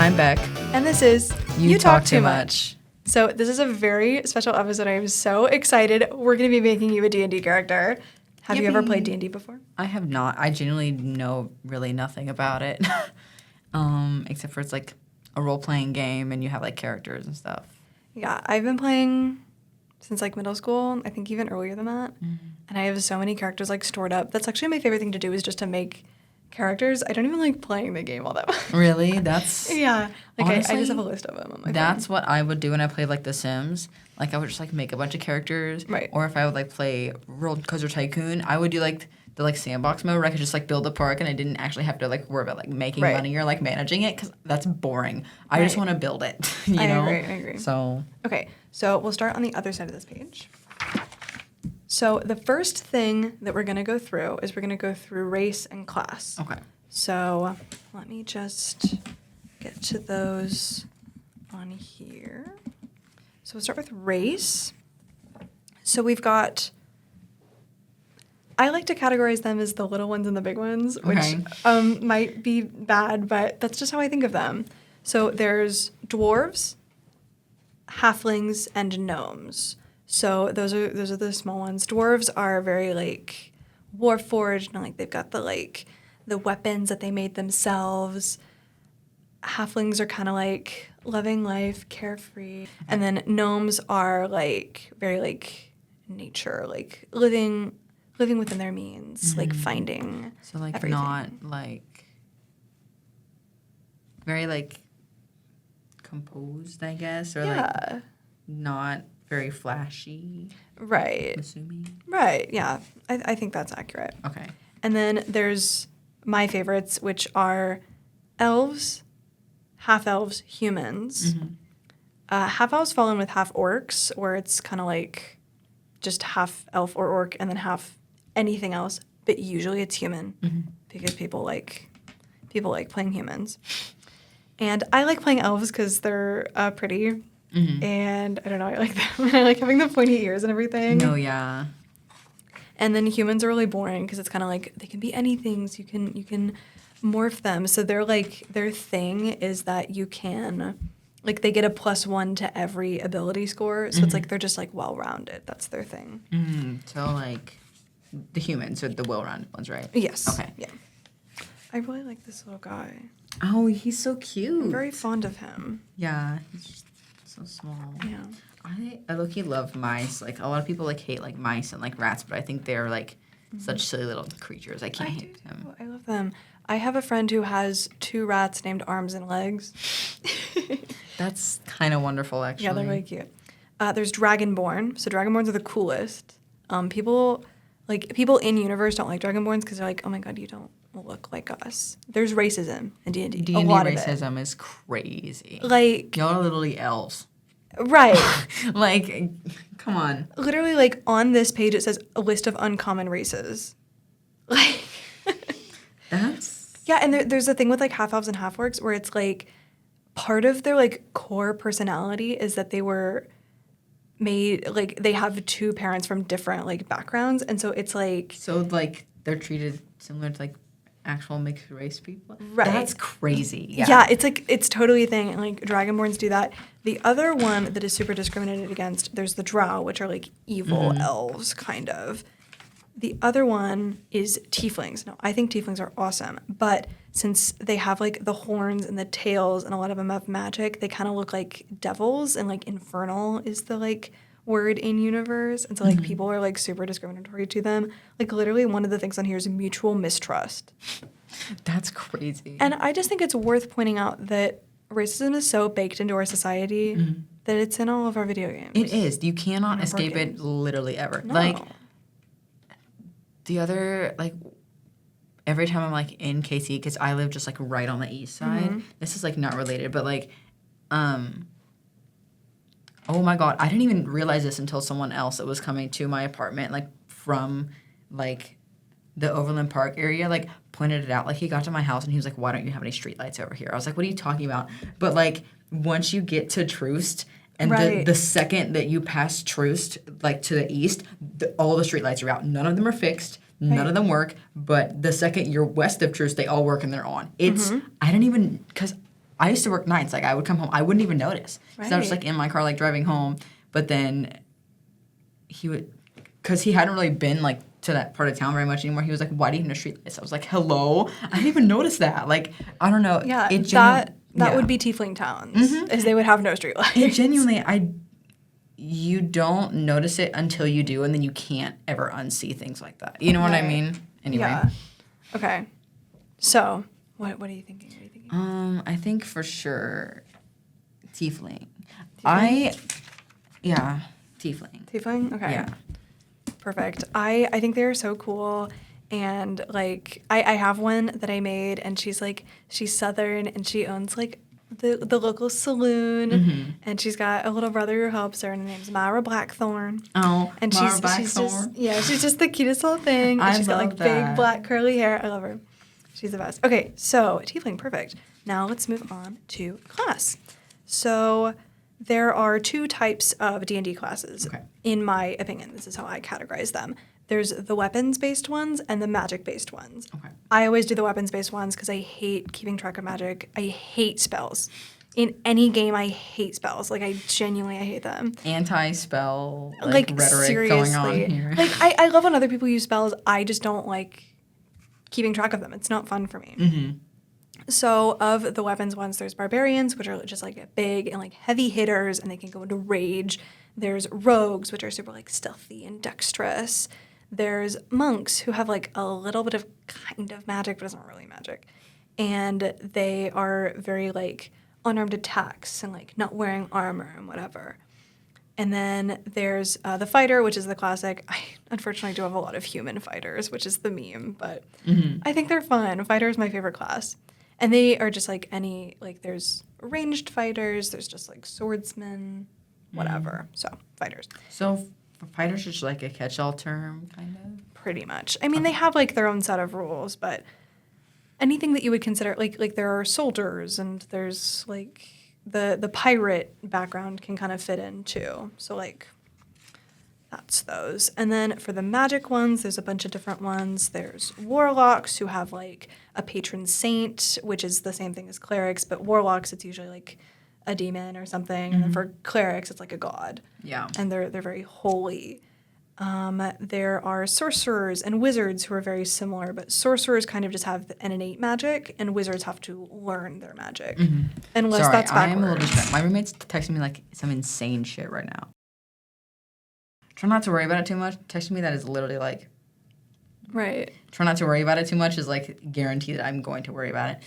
I'm Beck. And this is You Talk Too Much. So this is a very special episode. I'm so excited. We're going to be making you a D&D character. Have you ever played D&D before? I have not. I genuinely know really nothing about it. Except for it's like a role-playing game and you have like characters and stuff. Yeah, I've been playing since like middle school. I think even earlier than that. Mm-hmm. And I have so many characters like stored up. That's actually my favorite thing to do is just to make characters. I don't even like playing the game all that much. Really? That's... Yeah. Like honestly, I just have a list of them on my That's phone. what I would do when I played like The Sims. Like I would just like make a bunch of characters. Right. Or if I would like play Roller Coaster Tycoon, I would do like the like sandbox mode where I could just like build a park and I didn't actually have to like worry about like making money or like managing it because that's boring. I just want to build it, you know? I agree. So. Okay, so we'll start on the other side of this page. So the first thing that we're going to go through is we're going to go through race and class. Okay. So let me just get to those on here. So we'll start with race. So we've got, I like to categorize them as the little ones and the big ones, which might be bad, but that's just how I think of them. So there's dwarves, halflings, and gnomes. So those are the small ones. Dwarves are very like warforged and like they've got the weapons that they made themselves. Halflings are kind of like loving life, carefree. And then gnomes are like very like nature, like living within their means, like finding So like everything. not like very like composed, I guess, or like not very flashy. Right. I'm assuming. Right, yeah. I think that's accurate. Okay. And then there's my favorites, which are elves, half-elves, humans. Mm-hmm. Half-elves fall in with half-orcs, where it's kind of like just half elf or orc and then half anything else, but usually it's human because people like playing humans. And I like playing elves because they're pretty. And I don't know, I like them. I like having the pointy ears and everything. No, yeah. And then humans are really boring because it's kind of like they can be anything. So you can morph them. So they're like their thing is that you can like they get a +1 to every ability score. So it's like they're just like well-rounded. That's their thing. So like the humans are the well-rounded ones, right? Yes. Okay. Yeah. I really like this little guy. Oh, he's so cute. I'm very fond of him. Yeah, he's just so small. Yeah. I low-key love mice. Like a lot of people like hate like mice and like rats, but I think they're like such silly little creatures. I can't hate them. I love them. I have a friend who has 2 rats named Arms and Legs. That's kind of wonderful, actually. Yeah, they're really cute. There's Dragonborn. So Dragonborns are the coolest. People in universe don't like Dragonborns because they're like, oh my god, you don't look like us. There's racism in D&D. D&D a lot racism of it. is crazy. Like y'all are literally elves. Right. Like, come on. Literally, like on this page, it says a list of uncommon races. Like that's and there's a thing with like half elves and half orcs where it's like part of their like core personality is that they were made like they have 2 parents from different like backgrounds, and so it's like they're treated similar to like actual mixed race people. Right. That's crazy. Yeah, it's like it's totally a thing, and like Dragonborns do that. The other one that is super discriminated against, there's the Drow, which are like evil elves, kind of. The other one is tieflings. Now, I think tieflings are awesome, but since they have like the horns and the tails and a lot of them have magic, they kind of look like devils, and like infernal is the like word in universe. And so like people are like super discriminatory to them. Like literally one of the things on here is mutual mistrust. That's crazy. And I just think it's worth pointing out that racism is so baked into our society that it's in all of our video games. It is. You cannot escape it literally ever. No. Like the other like every time I'm like in KC because I live just like right on the east side. This is like not related, but like oh my god, I didn't even realize this until someone else that was coming to my apartment like from like the Overland Park area like pointed it out. Like he got to my house and he was like, why don't you have any streetlights over here? I was like, what are you talking about? But like once you get to Troost and the second that you pass Troost like to the east, all the streetlights are out. None of them are fixed. None of them work. But the second you're west of Troost, they all work and they're on. It's I didn't even because I used to work nights. Like I would come home, I wouldn't even notice. Because I was just Right. like in my car, like driving home. But then he would, because he hadn't really been like to that part of town very much anymore. He was like, "Why do you have no streetlights?" I was like, "Hello, I didn't even notice that." Like I don't know. Yeah, It that yeah. would be tiefling towns, Mhm. as they would have no streetlights. It genuinely, you don't notice it until you do, and then you can't ever unsee things like that. You know what I Right. mean? Anyway. Yeah. Okay. So, what are you thinking? What are you thinking? I think for sure, tiefling. Tiefling. Tiefling? Okay. Yeah. Perfect. I think they're so cool. And like I have one that I made, and she's Southern, and she owns like the local saloon, Mhm. and she's got a little brother who helps her, and her name's Myra Blackthorn. Oh, And Mara she's Blackthorn. she's just the cutest little thing. And I she's got like love big that. black curly hair. I love her. She's the best. Okay, so tiefling, perfect. Now let's move on to class. So there are 2 types of D&D classes. Okay. In my opinion, this is how I categorize them. There's the weapons-based ones and the magic-based ones. Okay. I always do the weapons-based ones because I hate keeping track of magic. I hate spells. In any game, I hate spells. Like, I hate them. Anti-spell Like, rhetoric seriously. going on here. Like, I love when other people use spells. I just don't like keeping track of them. It's not fun for me. Mm-hmm. So of the weapons ones, there's barbarians, which are just like big and like heavy hitters, and they can go into rage. There's rogues, which are super like stealthy and dexterous. There's monks who have like a little bit of kind of magic, but it's not really magic. And they are very like unarmed attacks and like not wearing armor and whatever. And then there's the fighter, which is the classic. I unfortunately do have a lot of human fighters, which is the meme, but I think they're fun. Fighter is my favorite class. And they are just like any, like there's ranged fighters, there's just like swordsmen, whatever. So fighters, So fighters are just like a catch-all term, kind of? pretty much. I mean, they have like their own set of rules, but anything that you would consider, like there are soldiers and there's like the pirate background can kind of fit in too. So like that's those. And then for the magic ones, there's a bunch of different ones. There's warlocks who have like a patron saint, which is the same thing as clerics, but warlocks, it's usually like a demon or something. And then for clerics, it's like a god. Yeah. And they're very holy. There are sorcerers and wizards who are very similar, but sorcerers kind of just have an innate magic, and wizards have to learn their magic. Unless Sorry, that's I'm a little backwards. distracted. My roommate's texting me like some insane shit right now. Try not to worry about it too much. Texting me that is literally like, Right. try not to worry about it too much is like guarantee that I'm going to worry about it.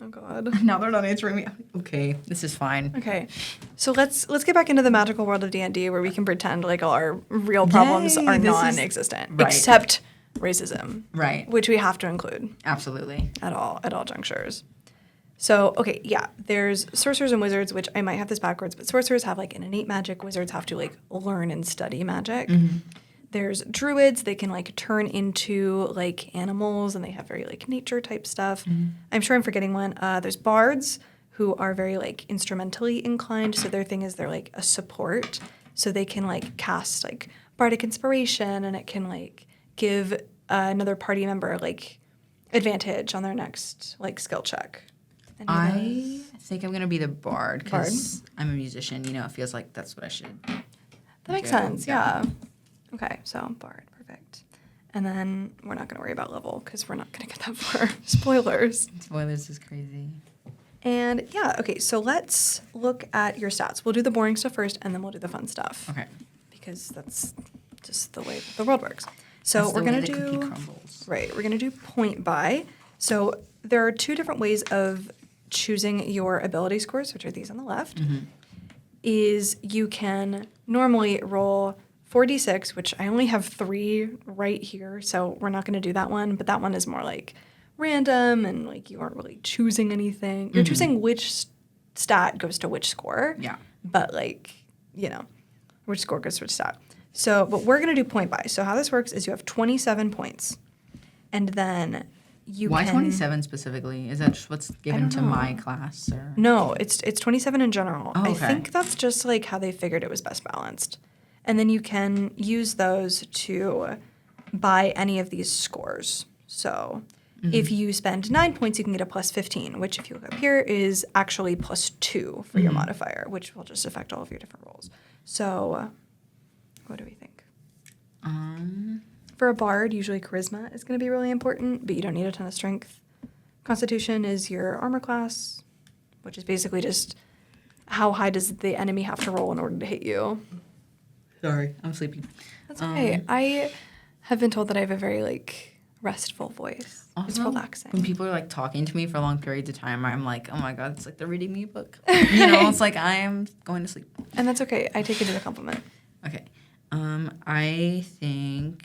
Oh God. Now they're not answering me. Okay, this is fine. Okay, so let's get back into the magical world of D&D where we can pretend like all our real problems Yay, are this is- non-existent, right. except racism, Right. which we have to include Absolutely. at all junctures. So, okay, yeah, there's sorcerers and wizards, which I might have this backwards, but sorcerers have like an innate magic. Wizards have to like learn and study magic. There's druids. They can like turn into like animals, and they have very like nature type stuff. I'm sure I'm forgetting one. There's bards who are very like instrumentally inclined. So their thing is they're like a support. So they can like cast like bardic inspiration, and it can like give another party member like advantage on their next like skill check. Any of I those? think I'm gonna be the bard because I'm a musician. You know, it feels like that's what I should. That makes go. sense, yeah. Okay, so bard, perfect. And then we're not going to worry about level because we're not going to get that far. Spoilers. Spoilers is crazy. And yeah, okay, so let's look at your stats. We'll do the boring stuff first, and then we'll do the fun stuff. Okay. Because that's just the way the world works. So That's we're the way going to the cookie do crumbles. right. We're going to do point by. So there are 2 different ways of choosing your ability scores, which are these on the left. Is you can normally roll 4d6, which I only have 3 right here, so we're not going to do that one. But that one is more like random, and like you aren't really choosing anything. You're choosing which stat goes to which score. Yeah. But like, you know, which score goes to which stat. So, but we're going to do point by. So how this works is you have 27 points, and then you Why can... 27 specifically? Is that just what's given don't to know. my class? Or? No, it's 27 in general. Oh, I okay. think that's just like how they figured it was best balanced. And then you can use those to buy any of these scores. So If you spend 9 points, you can get a plus 15, which if you look up here is actually plus 2 for your modifier, which will just affect all of your different rolls. So what do we think? For a bard, usually charisma is going to be really important, but you don't need a ton of strength. Constitution is your armor class, which is basically just how high does the enemy have to roll in order to hit you. Sorry, I'm sleepy. That's okay. I have been told that I have a very, like, restful voice. It's Also, relaxing. When people are like talking to me for long periods of time, I'm like, oh my god, it's like they're reading me a book. You know, it's like I am going to sleep. And that's okay. I take it as a compliment. Okay. I think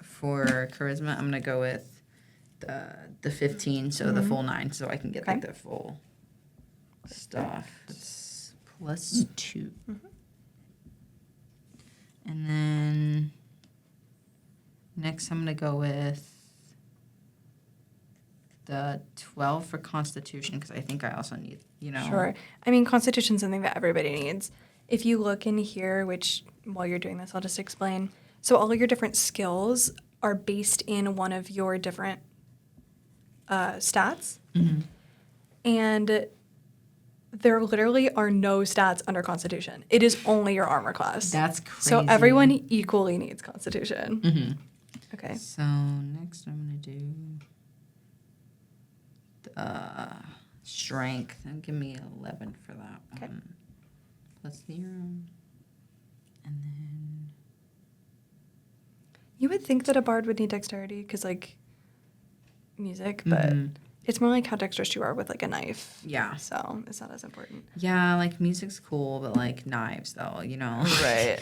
for charisma, I'm gonna go with the 15, so the full 9, so I can get like Okay. the full stuff. It's plus 2. And then next, I'm gonna go with the 12 for Constitution because I think I also need, you know. Sure. I mean, Constitution's something that everybody needs. If you look in here, which while you're doing this, I'll just explain. So all of your different skills are based in one of your different stats. And there literally are no stats under Constitution. It is only your armor class. That's crazy. So everyone equally needs Constitution. Okay. So next, I'm gonna do Strength and give me 11 for that Okay. one. Plus 0. And then You would think that a bard would need dexterity because, like, music, but it's more like how dexterous you are with, like, a knife. yeah. So it's not as important. Yeah, like music's cool, but like knives though, you know. Right.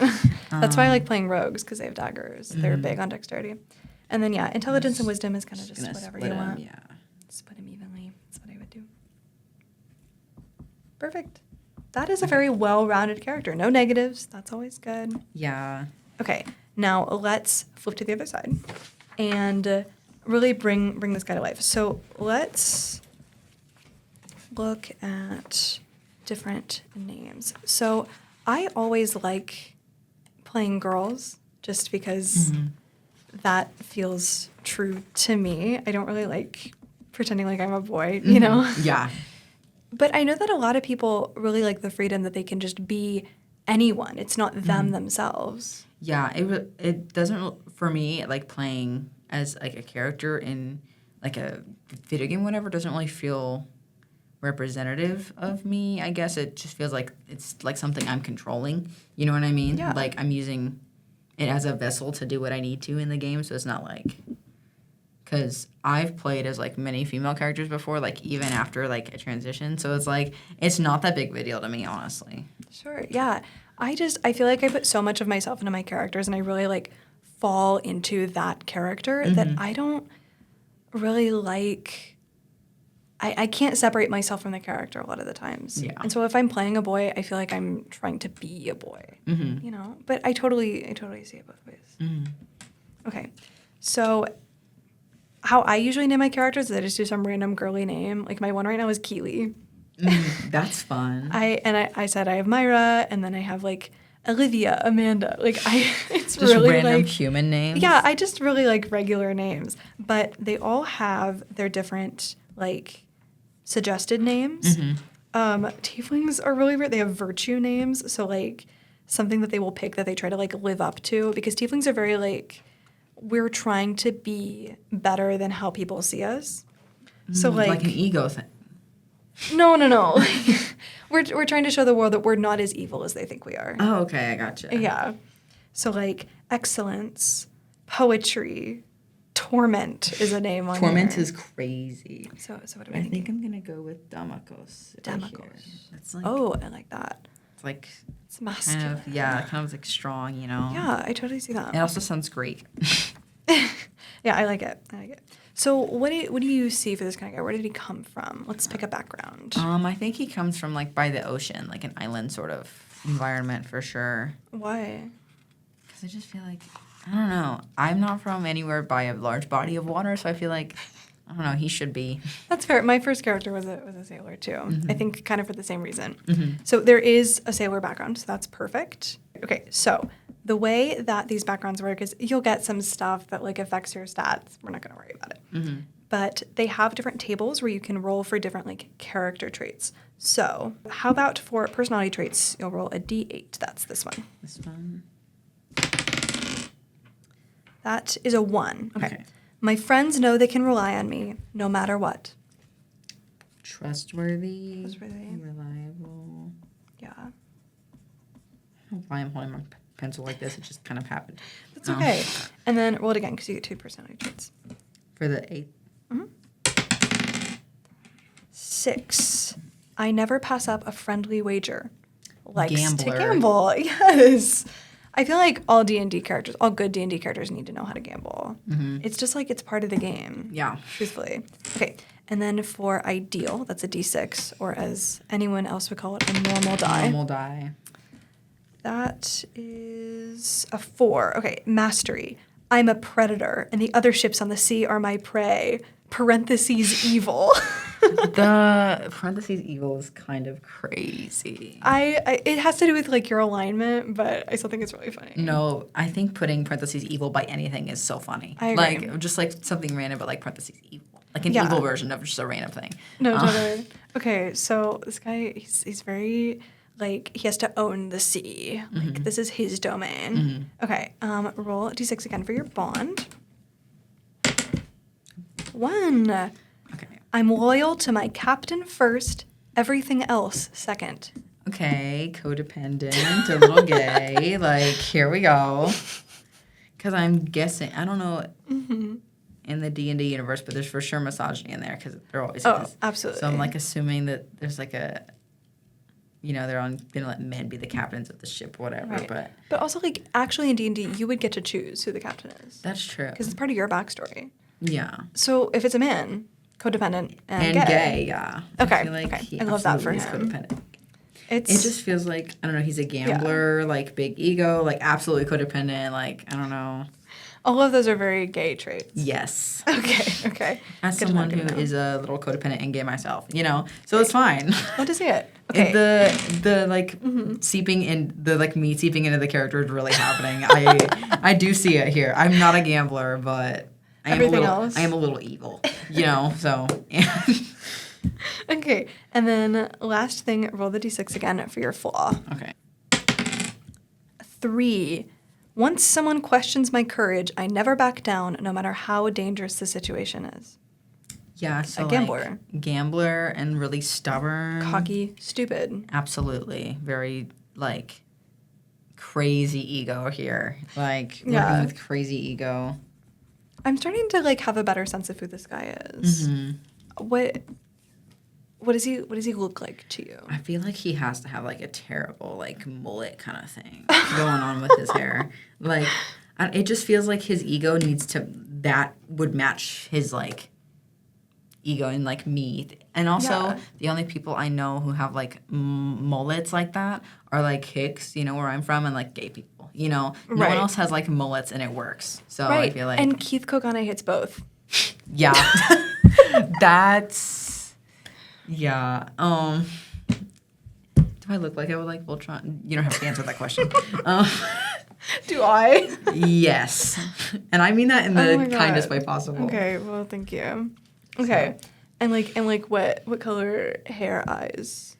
That's why I like playing rogues because they have daggers. They're big on dexterity. And then, yeah, intelligence and wisdom is kind of just Gonna whatever split you 'em, want. Yeah. Split them evenly. That's what I would do. Perfect. That is a very well-rounded character. No negatives. That's always good. Yeah. Okay, now let's flip to the other side and really bring this guy to life. So let's look at different names. So I always like playing girls just because that feels true to me. I don't really like pretending like I'm a boy, you know? Yeah. But I know that a lot of people really like the freedom that they can just be anyone. It's not them themselves. Yeah, it doesn't for me like playing as like a character in like a video game, whatever, doesn't really feel representative of me. I guess it just feels like it's like something I'm controlling. You know what I mean? Yeah. Like I'm using it as a vessel to do what I need to in the game, so it's not like because I've played as like many female characters before, like even after like a transition. So it's like it's not that big of a deal to me, honestly. Sure, yeah. I feel like I put so much of myself into my characters and I really like fall into that character that I don't really like. I can't separate myself from the character a lot of the times. Yeah. And so if I'm playing a boy, I feel like I'm trying to be a boy, you know? But I totally see it both ways. Okay. So how I usually name my characters is I just do some random girly name. Like my one right now is Keely. That's fun. I said I have Myra, and then I have like Olivia, Amanda. Like it's Just really random like human names. yeah, I just really like regular names, but they all have their different like suggested names. Tieflings are really weird. They have virtue names, so like something that they will pick that they try to like live up to because tieflings are very like we're trying to be better than how people see us. So like an ego thing. No. we're trying to show the world that we're not as evil as they think we are. Oh, okay, I gotcha. Yeah. So like excellence, poetry, torment is a name on Torment here. is crazy. So what do we I think? think I'm gonna go with Damokos. That's like Oh, I like that. it's like It's masculine. kind of like strong, you know. Yeah, I totally see that. It also sounds great. Yeah, I like it. So what do you see for this kind of guy? Where did he come from? Let's pick a background. I think he comes from like by the ocean, like an island sort of environment for sure. Why? Because I just feel like I don't know. I'm not from anywhere by a large body of water, so I feel like I don't know. He should be. That's fair. My first character was a sailor too. I think kind of for the same reason. Mm-hmm. So there is a sailor background, so that's perfect. Okay, so the way that these backgrounds work is you'll get some stuff that like affects your stats. We're not going to worry about it. but they have different tables where you can roll for different like character traits. So how about for personality traits, you'll roll a d8. That's this one. This one. That is a 1. Okay. Okay. My friends know they can rely on me no matter what. Trustworthy. Trustworthy. Reliable. Yeah. I don't know why I'm holding my pencil like this. It just kind of happened. That's okay. And then roll it again because you get 2 personality traits. For the 8th. 6. I never pass up a friendly wager. Likes Gambler. to gamble. Yes. I feel like all D&D characters, all good D&D characters need to know how to gamble. It's just like it's part of the game. Yeah. Truthfully. Okay. And then for ideal, that's a D6, or as anyone else would call it, a normal die. Normal die. That is a 4. Okay, mastery. I'm a predator, and the other ships on the sea are my prey. Parentheses evil. The parentheses evil is kind of crazy. I it has to do with like your alignment, but I still think it's really funny. No, I think putting parentheses evil by anything is so funny. I agree. Like just like something random, but like parentheses evil, like an Yeah. evil version of just a random thing. No, totally. Okay, so this guy, he's very like he has to own the sea. Like this is his domain. Okay, roll d6 again for your bond. 1. Okay. I'm loyal to my captain first, everything else second. Okay, codependent, a little gay. Like here we go. Because I'm guessing I don't know in the D&D universe, but there's for sure misogyny in there because there always Oh, is. absolutely. So I'm like assuming that there's like a, you know, they're gonna let men be the captains of the ship or whatever. Right. But also, like, actually in D&D, you would get to choose who the captain is. that's true. Because it's part of your backstory. Yeah. So if it's a man, codependent, and, And gay. gay, yeah. Okay, I feel like okay. he I love that for absolutely is him. codependent. It's It just feels like, I don't know, he's a gambler, like big ego, like absolutely codependent, like, I don't know. all of those are very gay traits. Yes. Okay. As Good to know, someone good to who know. is a little codependent and gay myself, you know? So it's fine. What to see it? Okay. The like seeping in the like me seeping into the character is really happening. I do see it here. I'm not a gambler, but Everything else? I am a little evil, you know. So Okay. And then last thing, roll the d6 again for your flaw. okay. 3. Once someone questions my courage, I never back down, no matter how dangerous the situation is. Yeah, so gambler. like, gambler and really stubborn. Cocky, stupid. Absolutely. Very like crazy ego here. Like Yeah. working with crazy ego. I'm starting to like have a better sense of who this guy is. What does he look like to you? I feel like he has to have like a terrible like mullet kind of thing going on with his hair. Like it just feels like his ego needs to that would match his like ego and like me. And also Yeah. the only people I know who have like mullets like that are like Hicks, you know, where I'm from, and like gay people. You know, no Right. one else has like mullets and it works. So I Right. feel like And Keith Kogane hits both. yeah, that's yeah. Do I look like I would like Voltron? You don't have to answer that question. Do I? Yes, and I mean that in Oh my the kindest God. way possible. Okay, well, thank you. Okay. And what color hair, eyes?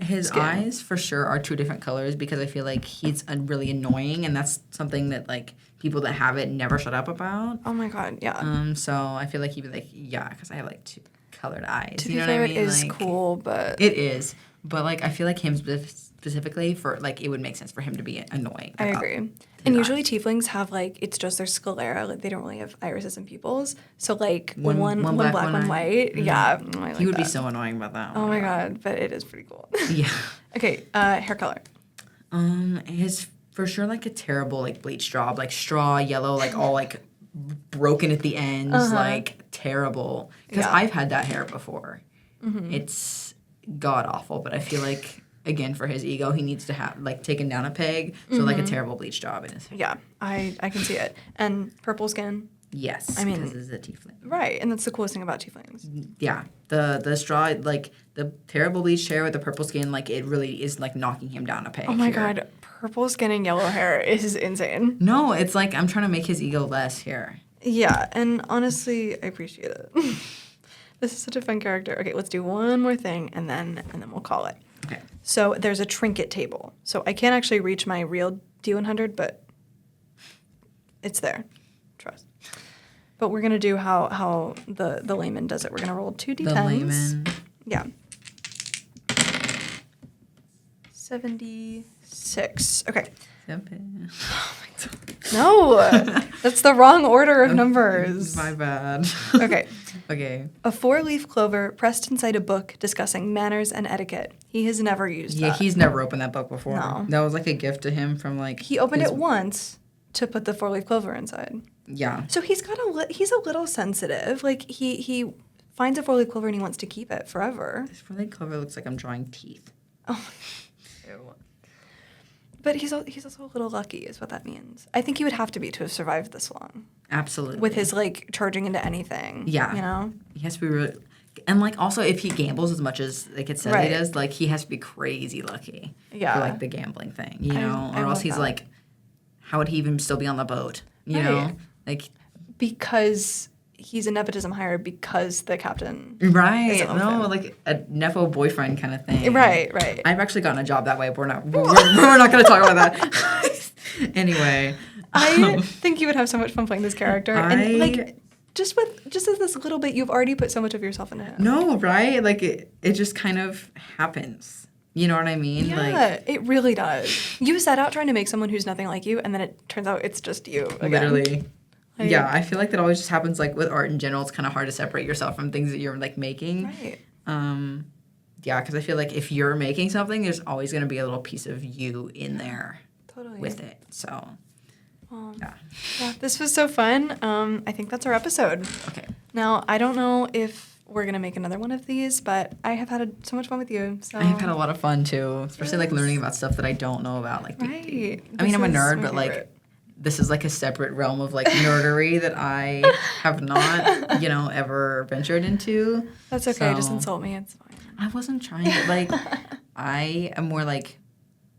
His Skin. eyes for sure are 2 different colors because I feel like he's really annoying, and that's something that like people that have it never shut up about. Oh my God, yeah. So I feel like he'd be like, yeah, because I have like 2 colored eyes. To you be know fair, what I mean? it is Like, cool, but It is, but like I feel like him specifically for like it would make sense for him to be annoying. I about agree. his And eyes. usually tieflings have like it's just their sclera, like they don't really have irises and pupils. So like One one black, black, one one white. white. Yeah, I like He would be that. so annoying about that. Oh my God, but it is pretty cool. Yeah. Okay, hair color. His for sure like a terrible like bleach job, like straw yellow, like all like broken at the ends, like terrible. Because Yeah. I've had that hair before. It's god awful, but I feel like again for his ego, he needs to have like taken down a peg. So like a terrible bleach job in his hair. Yeah, I can see it. And purple skin. Yes, I mean- because it's a tiefling. Right, and that's the coolest thing about tieflings. Yeah, the straw like the terrible bleached hair with the purple skin, like it really is like knocking him down a peg. Oh my here. God, purple skin and yellow hair is insane. No, it's like I'm trying to make his ego less here. Yeah, and honestly, I appreciate it. This is such a fun character. Okay, let's do one more thing, and then we'll call it. Okay. So there's a trinket table. So I can't actually reach my real D100, but it's there. Trust. But we're gonna do how the layman does it. We're gonna roll 2 D10s. The layman. Yeah. 76. Okay. No, that's the wrong order of numbers. My bad. Okay. Okay. A 4-leaf clover pressed inside a book discussing manners and etiquette. He has never used Yeah, that. he's never opened that book before. No. That was like a gift to him from like. He opened his- it once to put the 4-leaf clover inside. Yeah. So he's got he's a little sensitive. Like he finds a 4-leaf clover and he wants to keep it forever. This really cover looks like I'm drawing teeth. Oh. Ew. But he's also a little lucky, is what that means. I think he would have to be to have survived this long Absolutely. with his like charging into anything. Yeah. You know. He has to be really, and like also if he gambles as much as like it says Right. he does, like he has to be crazy lucky. Yeah. For like the gambling thing, you I- know, I or else love he's that. like, how would he even still be on the boat? You know, Right. like Because he's a nepotism hire because the captain. right? Isn't with No, him. like a nepo boyfriend kind of thing. Right. Right. I've actually gotten a job that way, but we're not going to talk about that. Anyway, I think you would have so much fun playing this character, and I- like just as this little bit, you've already put so much of yourself into him. no, right? Like it just kind of happens. You know what I mean? Yeah, Like it really does. You set out trying to make someone who's nothing like you, and then it turns out it's just you again. literally. Like- Yeah, I feel like that always just happens like with art in general. It's kind of hard to separate yourself from things that you're like making. Right. Yeah, because I feel like if you're making something, there's always going to be a little piece of you in there Totally. with it. So, Well, yeah. yeah, this was so fun. I think that's our episode. Okay. Now, I don't know if we're gonna make another one of these, but I have had so much fun with you. So I have had a lot of fun too, especially like learning about stuff that I don't know about. Like, Right. I mean, I'm a This is nerd, my but like, favorite. this is like a separate realm of like nerdery that I have not, ever ventured into. That's okay. Just So- insult me. It's fine. I wasn't trying to like. I am more like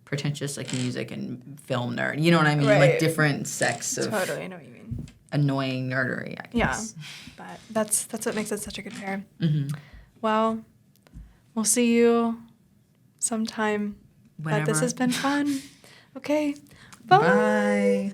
pretentious, like music and film nerd. You know what I mean? Right. Like different sects of Totally, I know what you mean. annoying nerdery. I Yeah, guess. but that's what makes it such a good pair. Mm-hmm. Well, we'll see you sometime. Whenever. But this has been fun. Okay, bye. Bye.